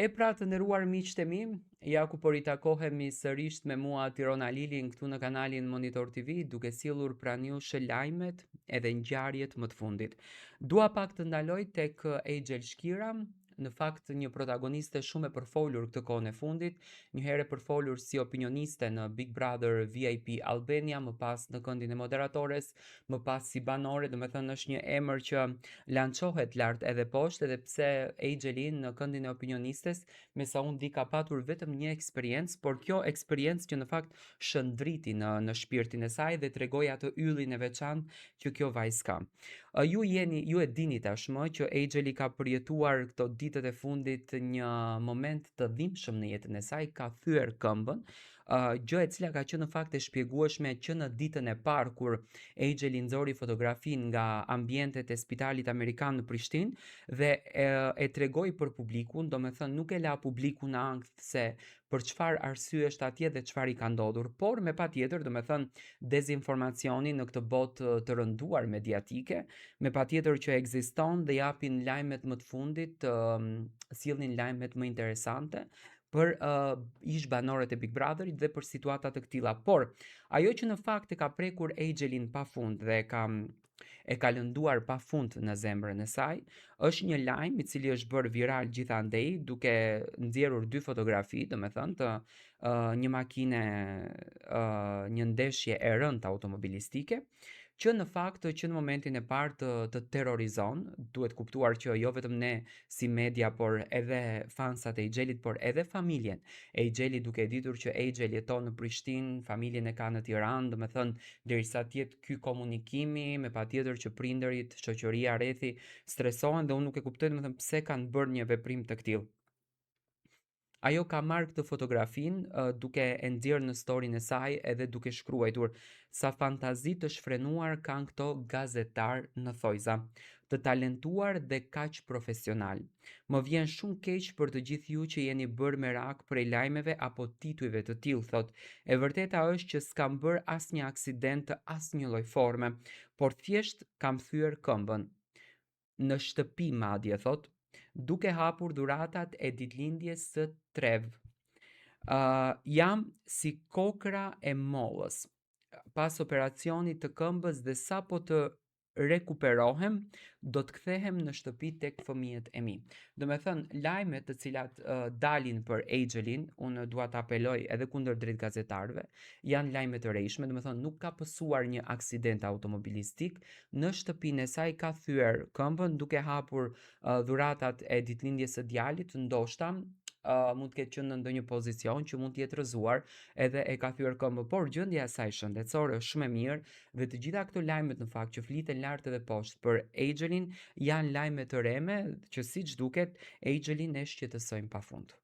E pra të nderuar miqtë e mi, ja ku po ritakohemi sërish me mua Tirona Lilin këtu në kanalin Monitor TV, duke sjellur pranë jush lajmet edhe ngjarjet më të fundit. Dua pak të ndaloj tek Angel Shkira, në fakt një protagoniste shumë e përfolur këtë kohën e fundit, një herë e përfolur si opinioniste në Big Brother VIP Albania, më pas në këndin e moderatores, më pas si banore, domethënë është një emër që lançohet lart edhe poshtë, edhe pse Angelin në këndin e opinionistes, me sa unë di ka patur vetëm një eksperiencë, por kjo eksperiencë që në fakt shëndriti në shpirtin e saj dhe tregoi atë yllin e veçantë që kjo vajzë ka. Ju e dini tashmë që Angeli ka përjetuar këto ditët e fundit një moment të dhimbshëm në jetën e saj, ka thyer këmbën, gjë e cila ka qenë në fakt e shpjegueshme që në ditën e parë kur Angeli nxori fotografin nga ambientet e spitalit amerikan në Prishtinë dhe e tregoi për publikun, domethënë nuk e la publikun në ankth se për çfarë arsye është atje dhe çfarë i ka ndodhur, por me patjetër, domethënë dezinformacioni në këtë botë të rënduar mediatike, me patjetër që ekziston dhe japin lajmet më të fundit, sillnin lajmet më interesante për ish banorët e Big Brotherit dhe për situata të këtilla. Por ajo që në fakt e ka prekur Angelin pafund dhe e ka lënduar pafund në zemrën e saj, është një lajm i cili është bërë viral gjithandej duke nxjerrur dy fotografi, domethënë të një makine, një ndeshje e rëndë automobilistike, që në fakt që në momentin e parë të terrorizon, duhet kuptuar që jo vetëm ne si media, por edhe fansat e Angelit, por edhe familjen e Angelit, duke ditur që Angel jeton në Prishtinë, familjen e ka në Tiranë, domethënë derisa të jetë ky komunikimi, me patjetër që prindërit, shoqëria rrethi stresohen dhe unë nuk e kuptoj domethënë pse kanë bërë një veprim të tillë. Ajo ka marrë këtë fotografin duke e nxjerrë në storin e saj edhe duke shkruar sa fantazi të shfrenuar kanë këto gazetar në thojza, të talentuar dhe kaq profesional. Më vjen shumë keq për të gjithë ju që jeni bërë merak prej lajmeve apo titujve të tillë, thot. E vërteta është që s'kam bërë asnjë aksident të asnjë lloj forme, por thjesht kam thyer këmbën. Në shtëpi madje, thot, duke hapur dhuratat e ditëlindjes së trev. Jam si kokra e mollës pas operacionit të këmbës dhe sa po të rekuperohem, do të kthehem në shtëpi tek fëmijët e mi. Domethënë, lajmet të cilat dalin për Angelin, unë dua të apeloj edhe kundër drejt gazetarëve, janë lajme të rrejshme, domethënë nuk ka pësuar një aksident automobilistik, në shtëpinë e saj ka thyer këmbën duke hapur dhuratat e ditëlindjes së djalit, ndoshta mund të ketë qenë në ndonjë pozicion që mund të jetë rrëzuar edhe e ka thyer këmbën, por gjendja e saj shëndetësore është shumë e mirë dhe të gjitha këto lajmet në fakt që fliten lart edhe poshtë për Angelin janë lajme të reme që siç duket Angelin e shqetësojnë pafund.